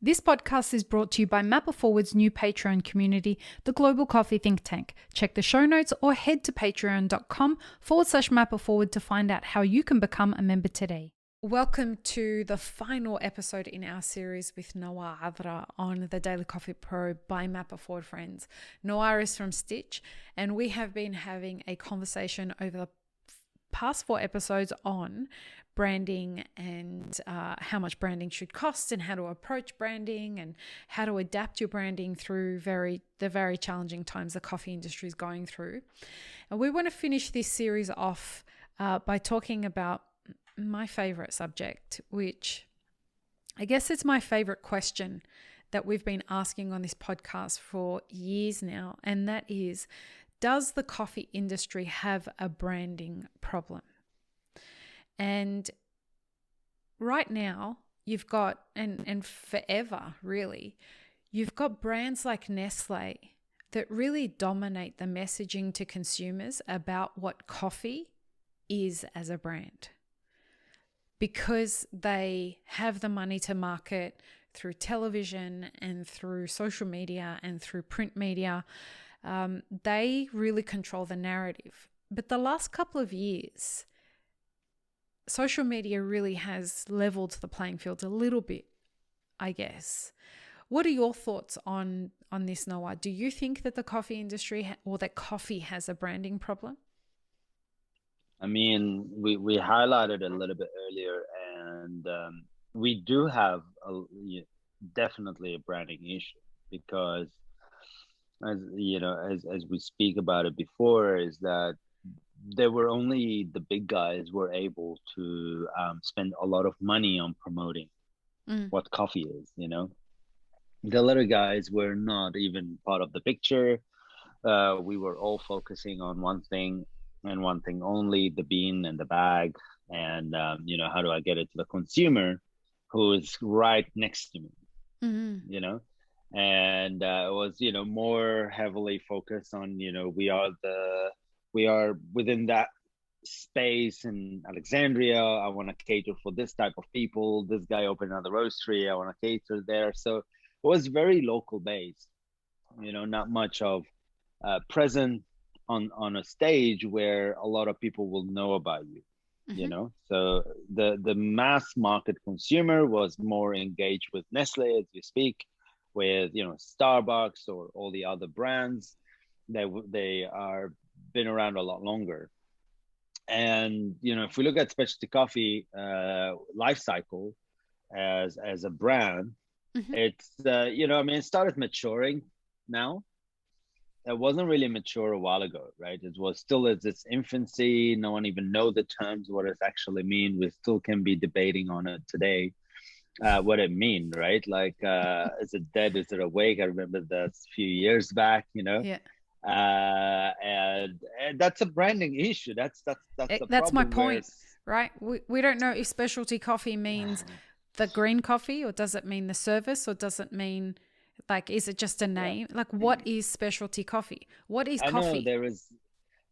This podcast is brought to you by Mapper Forward's new Patreon community, the Global Coffee Think Tank. Check the show notes or head to patreon.com/mapperforward to find out how you can become a member today. Welcome to the final episode in our series with Nawar Adra on the Daily Coffee Pro by Mapper Forward friends. Nawar is from Stitch, and we have been having a conversation over the past 4 episodes on branding and how much branding should cost and how to approach branding and how to adapt your branding through the very challenging times the coffee industry is going through. And we want to finish this series off by talking about my favorite subject, which I guess it's my favorite question that we've been asking on this podcast for years now, and that is, does the coffee industry have a branding problem? And right now, you've got, and forever really, you've got brands like Nestle that really dominate the messaging to consumers about what coffee is as a brand, because they have the money to market through television and through social media and through print media. They really control the narrative. But the last couple of years, social media really has leveled the playing field a little bit, I guess. What are your thoughts on this, Noah? Do you think that the coffee industry or that coffee has a branding problem? I mean, we highlighted a little bit earlier, and we do have definitely a branding issue, because as you know, as we speak about it before, is that there were only the big guys were able to spend a lot of money on promoting what coffee is. The little guys were not even part of the picture. We were all focusing on one thing and one thing only: the bean and the bag, and how do I get it to the consumer who is right next to me. And it was more heavily focused on we are within that space in Alexandria. I want to cater for this type of people. This guy opened another roastery, I want to cater there. So it was very local based, not much of present on a stage where a lot of people will know about you. So the mass market consumer was more engaged with Nestle, as you speak, with Starbucks or all the other brands. They are been around a lot longer. And if we look at specialty coffee life cycle as a brand, it's it started maturing now. It wasn't really mature a while ago, right? It was still at its infancy. No one even know the terms, what it actually mean. We still can be debating on it today, what it mean, right? Like, is it dead? Is it awake? I remember that a few years back, Yeah. And that's a branding issue. That's my point, right? We don't know if specialty coffee means the green coffee, or does it mean the service, or does it mean, like, is it just a name? Like, what is specialty coffee? What is coffee? I know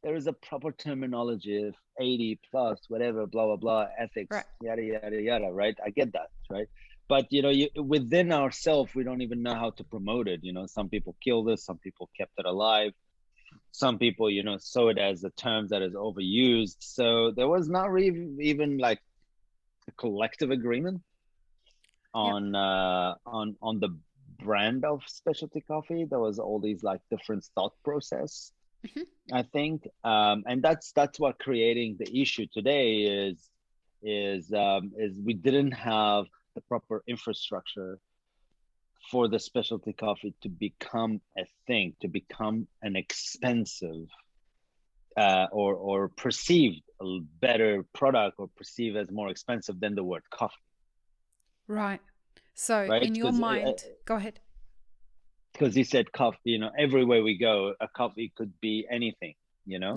there is a proper terminology of 80 plus, whatever, blah, blah, blah, ethics, right. Yada, yada, yada, right? I get that, right? But, within ourselves, we don't even know how to promote it. Some people kill this, some people kept it alive. Some people, saw it as a term that is overused. So there was not really even like a collective agreement on the brand of specialty coffee. There was all these like different thought process, I think. And that's what creating the issue today is we didn't have the proper infrastructure for the specialty coffee to become a thing, to become an expensive or perceived a better product, or perceived as more expensive than the word coffee. Right. So right? In your mind, go ahead. Because you said coffee, everywhere we go, a coffee could be anything, Yeah.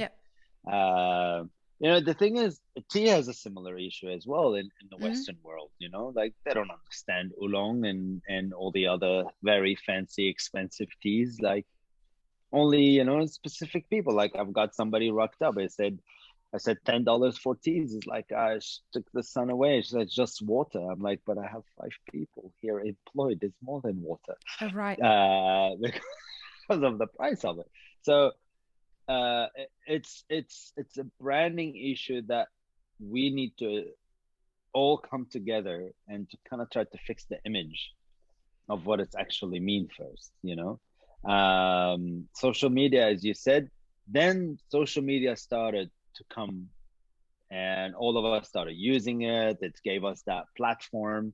The thing is, tea has a similar issue as well in the Western world, like they don't understand oolong and all the other very fancy, expensive teas. Like only, specific people. Like I've got somebody rocked up. I said, I said $10 for teas is like I took the sun away. She said it's just water. I'm like, but I have 5 people here employed. It's more than water, Oh, right. because of the price of it. So it's a branding issue that we need to all come together and to kind of try to fix the image of what it's actually mean first, social media, as you said, then social media started to come, and all of us started using it. It gave us that platform.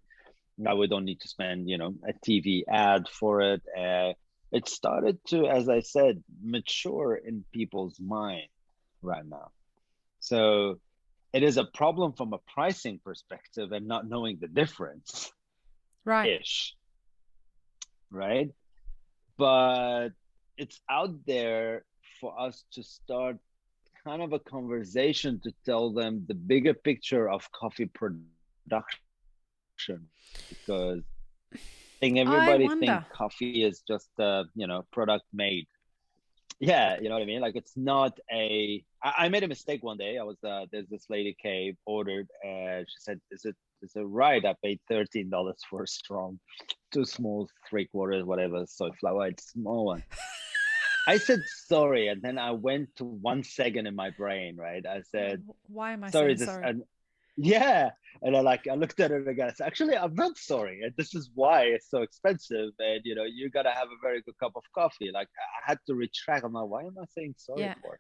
Now we don't need to spend, a TV ad for it. It started to, as I said, mature in people's mind right now. So it is a problem from a pricing perspective and not knowing the difference Right. ish, right? But it's out there for us to start kind of a conversation to tell them the bigger picture of coffee production, because I think I everybody think wonder. coffee is just a product made. Yeah, you know what I mean. Like it's not a. I made a mistake one day. I was there's this lady came ordered, and she said, is it right? I paid $13 for a strong, too small, 3/4, whatever, soy flour. It's small one. I said sorry, and then I went to 1 second in my brain, right? I said, Why am I sorry, saying this sorry? and yeah. And I looked at it again. I said, actually, I'm not sorry. And this is why it's so expensive. And you gotta have a very good cup of coffee. Like I had to retract. I'm like, why am I saying sorry Yeah. for?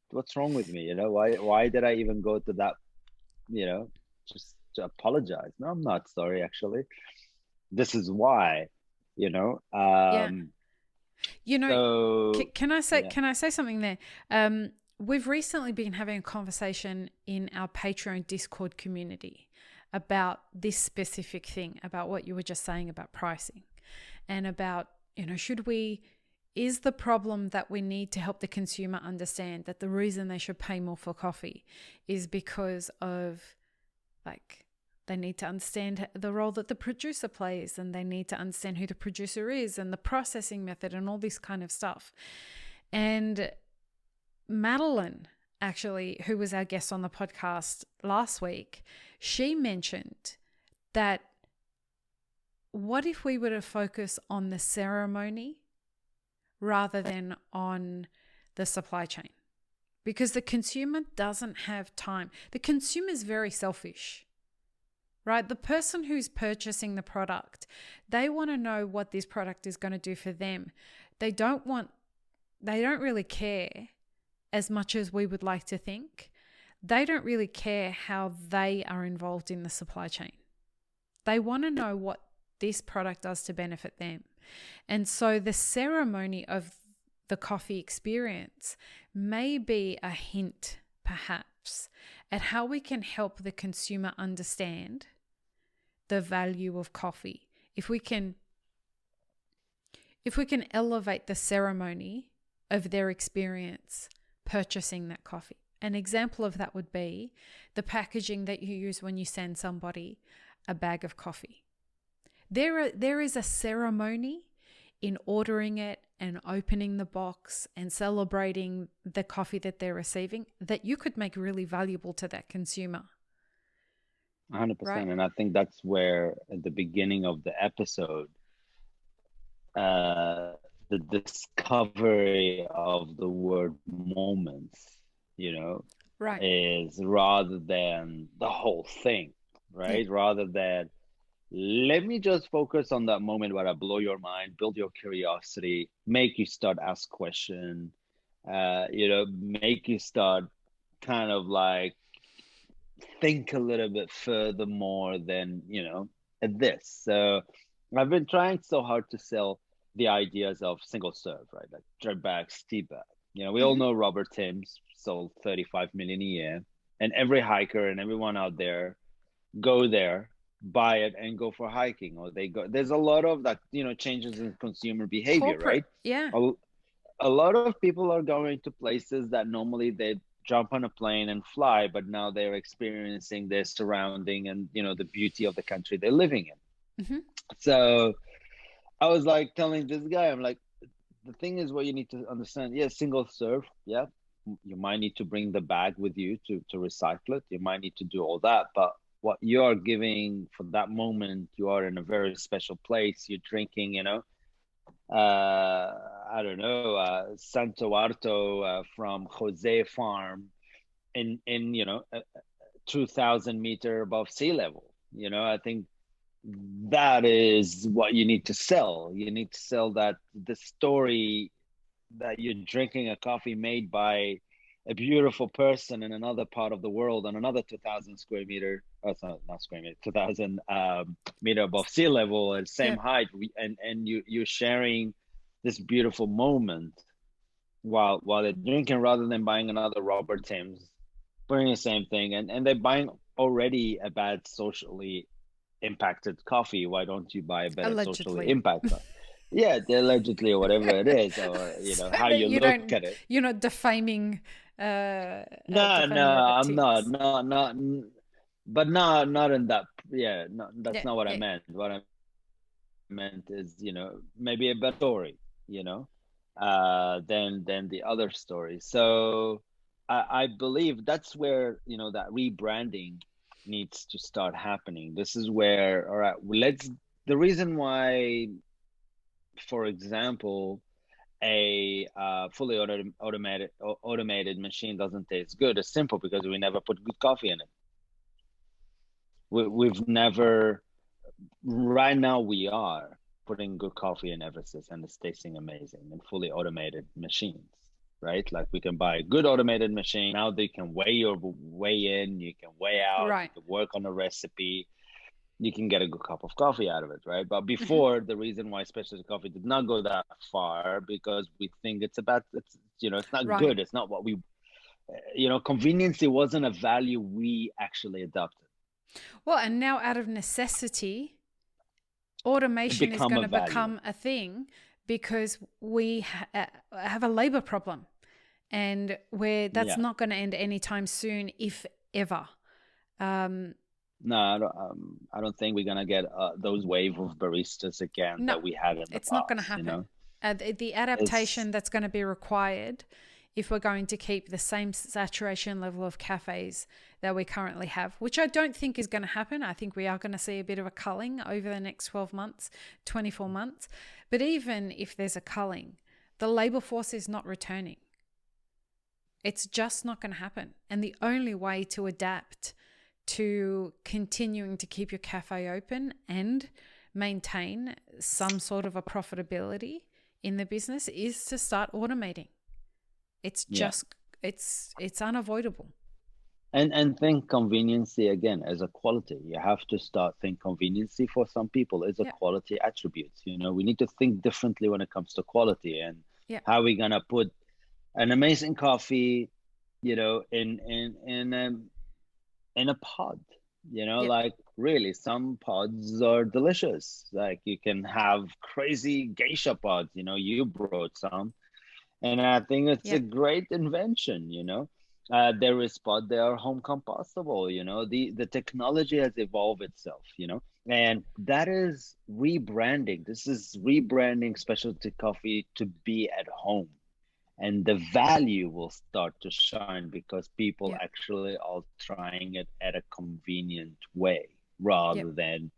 What's wrong with me? Why did I even go to that, you know, just to apologize? No, I'm not sorry, actually. This is why, you know. Yeah. So Can I say yeah. something there? We've recently been having a conversation in our Patreon Discord community about this specific thing, about what you were just saying about pricing, and about, is the problem that we need to help the consumer understand that the reason they should pay more for coffee is because of, like, they need to understand the role that the producer plays, and they need to understand who the producer is and the processing method and all this kind of stuff. And Madeline, actually, who was our guest on the podcast last week, she mentioned that what if we were to focus on the ceremony rather than on the supply chain? Because the consumer doesn't have time. The consumer is very selfish, right? The person who's purchasing the product, they want to know what this product is going to do for them. They don't really care as much as we would like to think. They don't really care how they are involved in the supply chain. They want to know what this product does to benefit them. And so the ceremony of the coffee experience may be a hint, perhaps, at how we can help the consumer understand the value of coffee. If we can elevate the ceremony of their experience purchasing that coffee. An example of that would be the packaging that you use when you send somebody a bag of coffee. There is a ceremony in ordering it and opening the box and celebrating the coffee that they're receiving that you could make really valuable to that consumer. 100%. Right? And I think that's where at the beginning of the episode, the discovery of the word moments, Right. is rather than the whole thing, right? Yeah. Rather than let me just focus on that moment where I blow your mind, build your curiosity, make you start ask question, make you start kind of like think a little bit further more than, at this. So I've been trying so hard to sell the ideas of single serve, right? Like drip bags, tea bag. We all know Robert Timms sold 35 million a year, and every hiker and everyone out there go there, buy it, and go for hiking, or they go. There's a lot of that, changes in consumer behavior, Corporate. right? Yeah. A lot of people are going to places that normally they jump on a plane and fly, but now they're experiencing their surrounding and the beauty of the country they're living in. Mm-hmm. So I was like telling this guy, I'm like, the thing is what you need to understand. Yeah, single serve. Yeah. you might need to bring the bag with you to recycle it. You might need to do all that, but what you're giving for that moment, you are in a very special place. You're drinking, I don't know, Santo Arto from Jose Farm in 2,000 meter above sea level. I think that is what you need to sell. You need to sell that the story that you're drinking a coffee made by a beautiful person in another part of the world on another 2,000 square meter. Oh, not square meter, 2,000 meter above sea level at same Yeah. height, and you're sharing this beautiful moment while they're drinking, rather than buying another Robert Tim's, buying the same thing, and they're buying already a bad socially impacted coffee. Why don't you buy a better socially Allegedly. impacted? Yeah, allegedly, or whatever it is, or how That you you look don't, at it. you're not defaming, No, defaming Robert I'm not, Timms. not, but not in that. Yeah, no, that's Yeah, not what I yeah, meant. What I meant is, maybe a better story, than the other story. So I believe that's where, that rebranding needs to start happening. This is where, all right, the reason why, for example, a fully automated machine doesn't taste good is simple, because we never put good coffee in it. We've never. Right now, we are putting good coffee in Eversys, and it's tasting amazing in fully automated machines, right? Like, we can buy a good automated machine. Now they can weigh your weigh in, you can weigh out, you right. can work on a recipe, you can get a good cup of coffee out of it, right? But Hmm. before, the reason why specialty coffee did not go that far, because we think it's not Right. good. It's not what we, convenience. It wasn't a value we actually adopted. Well, and now out of necessity, It automation is become going a to value. become a thing because we have a labor problem, and where that's Yeah. not going to end anytime soon, if ever. Um, No, I don't think we're gonna get those wave of baristas again no, that we had in the it's not going to past. happen. The It's adaptation that's going to be required, if we're going to keep the same saturation level of cafes that we currently have, which I don't think is going to happen. I think we are going to see a bit of a culling over the next 12 months, 24 months. But even if there's a culling, the labor force is not returning. It's just not going to happen. And the only way to adapt to continuing to keep your cafe open and maintain some sort of a profitability in the business is to start automating. It's Yeah, just it's unavoidable. and think conveniency again as a quality. You have to start think conveniency for some people is a Yeah. quality attribute. We need to think differently when it comes to quality, and Yeah. how we gonna put an amazing coffee, in a pod. Yeah. Like, really, some pods are delicious. Like, you can have crazy geisha pods. You brought some, and I think it's a Yeah. great invention. There is pod, they are home compostable. The technology has evolved itself. And that is rebranding. This is rebranding specialty coffee to be at home, and the value will start to shine, because people Yeah. actually are trying it at a convenient way, Yeah. rather than,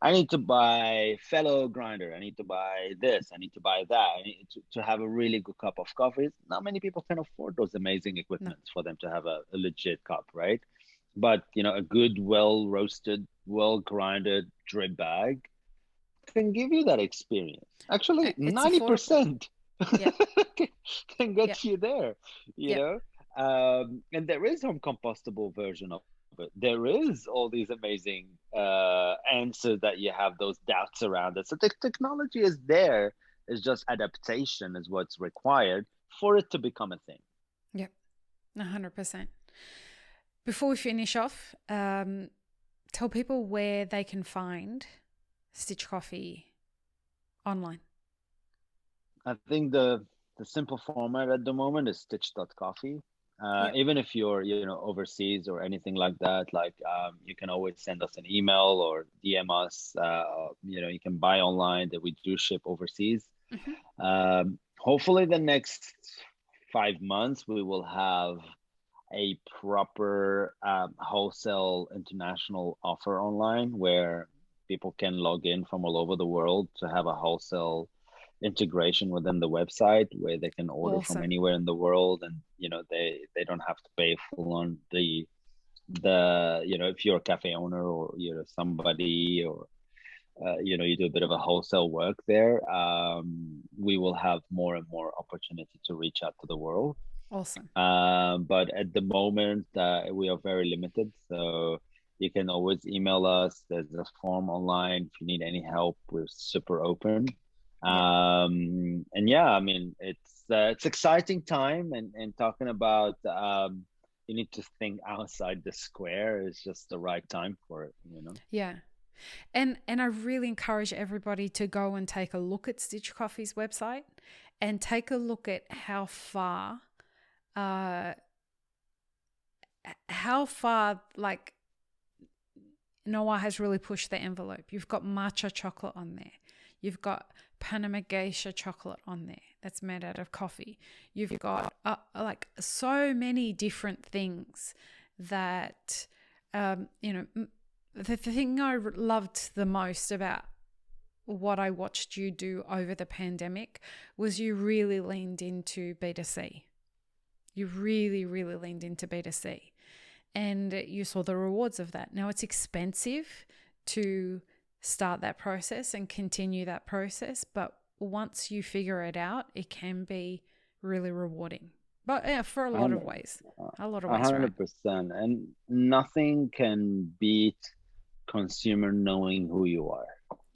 I need to buy fellow grinder, I need to buy this, I need to buy that, I need to have a really good cup of coffee. Not many people can afford those amazing No. equipments for them to have a legit cup, right? But a good, well roasted, well grinded drip bag can give you that experience. Actually, It's affordable. 90% Yeah. can Yeah. get you there, you Yeah. know? And there is home compostable version of it. There is all these amazing answers that you have those doubts around it. So the technology is there. It's just adaptation is what's required for it to become a thing. Yeah. 100%. Before we finish off, tell people where they can find Stitch Coffee online. I think the simple format at the moment is stitch.coffee. Yep. Even if you're overseas or anything like that, like, you can always send us an email or DM us. You can buy online, that we do ship overseas. Hmm. Hopefully the next 5 months, we will have a proper wholesale international offer online where people can log in from all over the world to have a wholesale integration within the website where they can order from Awesome. anywhere in the world, and they don't have to pay full on the if you're a cafe owner or you're somebody, or you do a bit of a wholesale work there. We will have more and more opportunity to reach out to the world. Awesome. But at the moment, we are very limited. So you can always email us. There's a form online. If you need any help, we're super open. Yeah. And yeah, I mean, it's exciting time, and talking about you need to think outside the square is just the right time for it, you know? Yeah. And I really encourage everybody to go and take a look at Stitch Coffee's website and take a look at uh how far like Noah has really pushed the envelope. You've got matcha chocolate on there. You've got Panama Geisha chocolate on there that's made out of coffee. You've got like so many different things that, the thing I loved the most about what I watched you do over the pandemic was you really leaned into B2C. You really, really leaned into B2C. And you saw the rewards of that. Now, it's expensive to start that process and continue that process, but once you figure it out, it can be really rewarding. But yeah, for a lot of ways. A lot of ways, right? 100%. And nothing can beat consumer knowing who you are.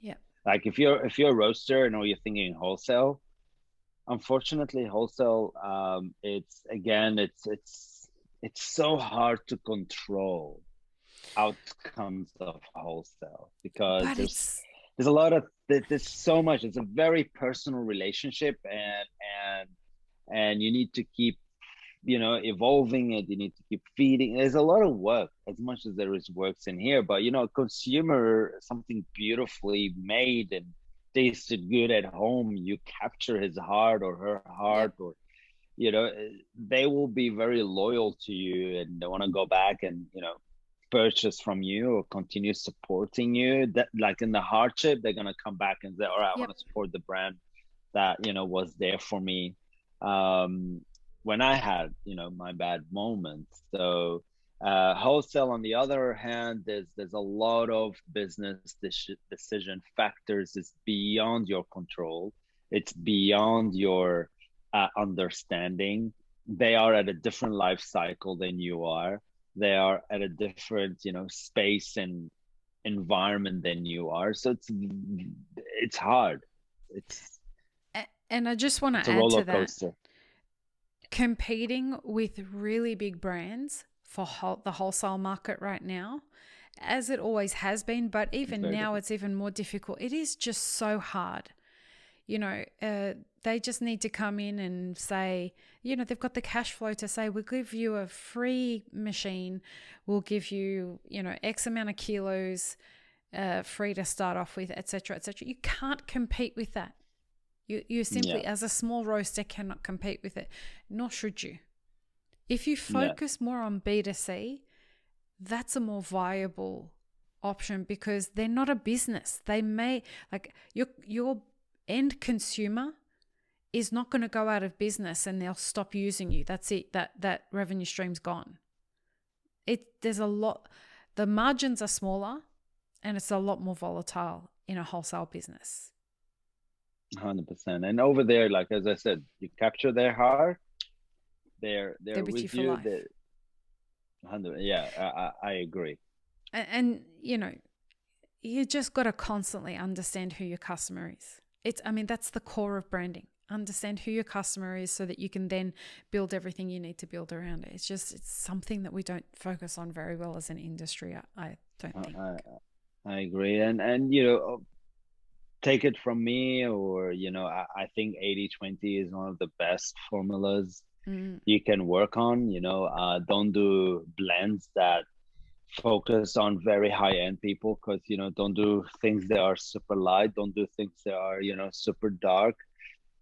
Yeah. Like if you're a roaster and or you're thinking wholesale, unfortunately, wholesale, it's so hard to control outcomes of wholesale because But there's a lot of there's so much. It's a very personal relationship, and you need to keep evolving it. You need to keep feeding. There's a lot of work, as much as there is works in here, but consumer, something beautifully made and tasted good at home, you capture his heart or her yep. heart, or they will be very loyal to you, and they want to go back and purchase from you or continue supporting you. That, like, in the hardship, they're going to come back and say, all right, I Yep. want to support the brand that was there for me when I had my bad moments. So wholesale, on the other hand, there's a lot of business decision factors. It's beyond your control. It's beyond your understanding. They are at a different life cycle than you are. They are at a different space and environment than you are. So it's hard. It's And I just want to it's a add roller to that, coaster. competing with really big brands for the wholesale market right now, as it always has been, but It's even very now difficult. it's even more difficult. It is just so hard. They just need to come in and say, they've got the cash flow to say, we'll give you a free machine, we'll give you, X amount of kilos free to start off with, etc., etc. You can't compete with that. You Yeah, simply, as a small roaster, cannot compete with it, nor should you. If you yeah, focus more on B2C, that's a more viable option because they're not a business. They may, like, your end consumer is not going to go out of business and they'll stop using you. That's it. That revenue stream's gone. There's a lot, the margins are smaller and it's a lot more volatile in a wholesale business. 100%. And over there, like as I said, you capture their heart. They're They're with you with for you. life. 100. Yeah, I agree. And you just got to constantly understand who your customer is. That's the core of branding. Understand who your customer is so that you can then build everything you need to build around it. It's something that we don't focus on very well as an industry, I don't think. I agree. And take it from me, or I think 80/20 is one of the best formulas Mm, you can work on. Don't do blends that focus on very high end people, because don't do things that are super light. Don't do things that are super dark.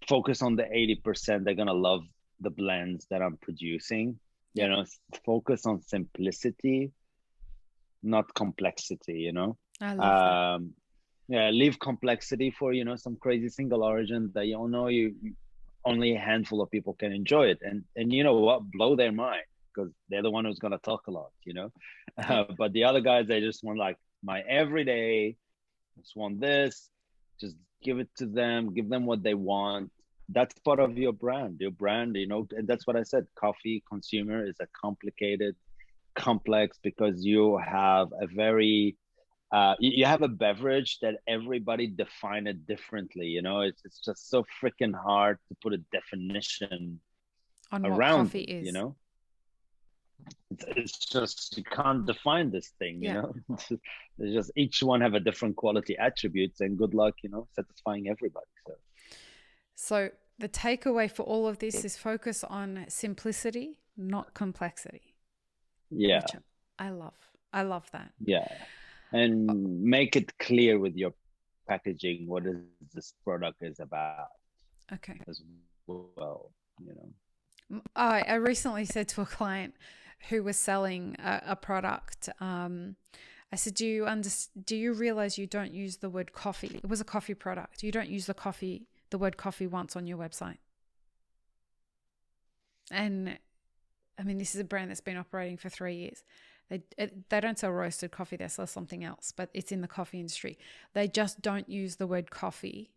Focus on the 80%. They're gonna love the blends that I'm producing. Yeah. You know, focus on simplicity, not complexity, you know. I love that. Yeah, leave complexity for, you know, some crazy single origin that you all know only a handful of people can enjoy it, and you know what, blow their mind, because they're the one who's going to talk a lot, you know. Yeah. But the other guys, they just want like my everyday, just want this, just give it to them, give them what they want. That's part of your brand, you know. And that's what I said, coffee consumer is a complicated, complex, because you have a very you have a beverage that everybody define it differently, you know. It's just so freaking hard to put a definition On what around coffee it, you is. know. It's just, you can't define this thing, you Yeah. know. It's just each one have a different quality attributes, and good luck, you know, satisfying everybody. So the takeaway for all of this is focus on simplicity, not complexity. Yeah. Which I love. I love that. Yeah. And make it clear with your packaging what is this product is about. Okay. As well, you know. I recently said to a client who was selling a product, I said, do you realize you don't use the word coffee? It was a coffee product. You don't use the word coffee once on your website. And I mean, this is a brand that's been operating for 3 years. They don't sell roasted coffee, they sell something else, but it's in the coffee industry. They just don't use the word coffee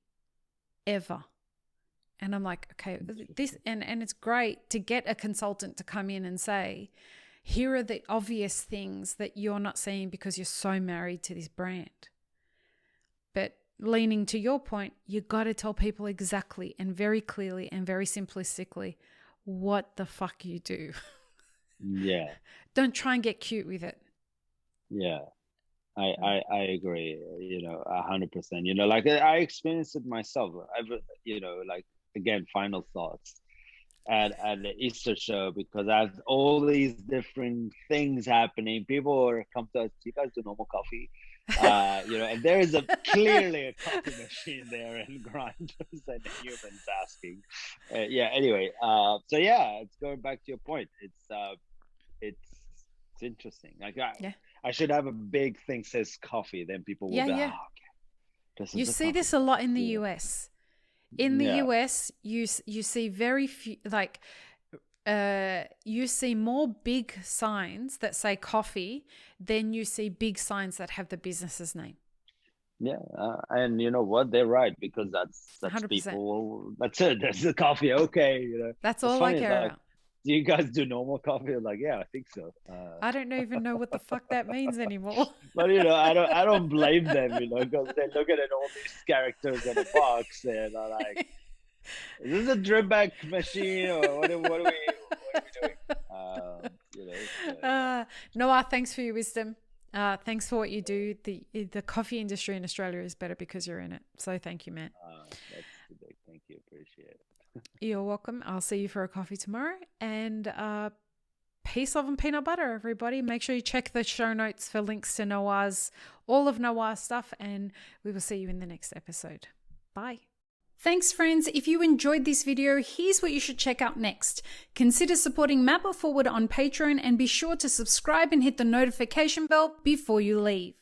ever. And I'm like, okay, this, and it's great to get a consultant to come in and say, here are the obvious things that you're not seeing because you're so married to this brand. But leaning to your point, you got to tell people exactly and very clearly and very simplistically what the fuck you do. Yeah. Don't try and get cute with it. Yeah. I agree, you know, 100%. You know, like I experienced it myself. You know, like, again, final thoughts at the Easter show, because I have all these different things happening. People are come to us, you guys do normal coffee? You know, and there is clearly a coffee machine there, and grinders and humans asking. Yeah. Anyway, so yeah, it's going back to your point. It's interesting. Like I should have a big thing says coffee, then people will be, Yeah. oh, okay. This is You the see coffee. this a lot in the Yeah. US. In the US, you see very few, like, you see more big signs that say coffee than you see big signs that have the business's name. Yeah, and you know what? They're right, because that's 100%. people. That's it. That's the coffee. Okay, you know. That's It's all funny, I care like, about. do you guys do normal coffee? I'm like, yeah, I think so. I don't even know what the fuck that means anymore. But you know, I don't blame them, you know, because they're looking at all these characters in a box and are like, is this a drip back machine, or what are we doing? You know. So. Noah, thanks for your wisdom. Thanks for what you do. The coffee industry in Australia is better because you're in it. So thank you, man. That's the big thank you. Appreciate it. You're welcome. I'll see you for a coffee tomorrow. And peace, love, and peanut butter, everybody. Make sure you check the show notes for links to all of Nawar's stuff, and we will see you in the next episode. Bye. Thanks, friends. If you enjoyed this video, here's what you should check out next. Consider supporting Map It Forward on Patreon, and be sure to subscribe and hit the notification bell before you leave.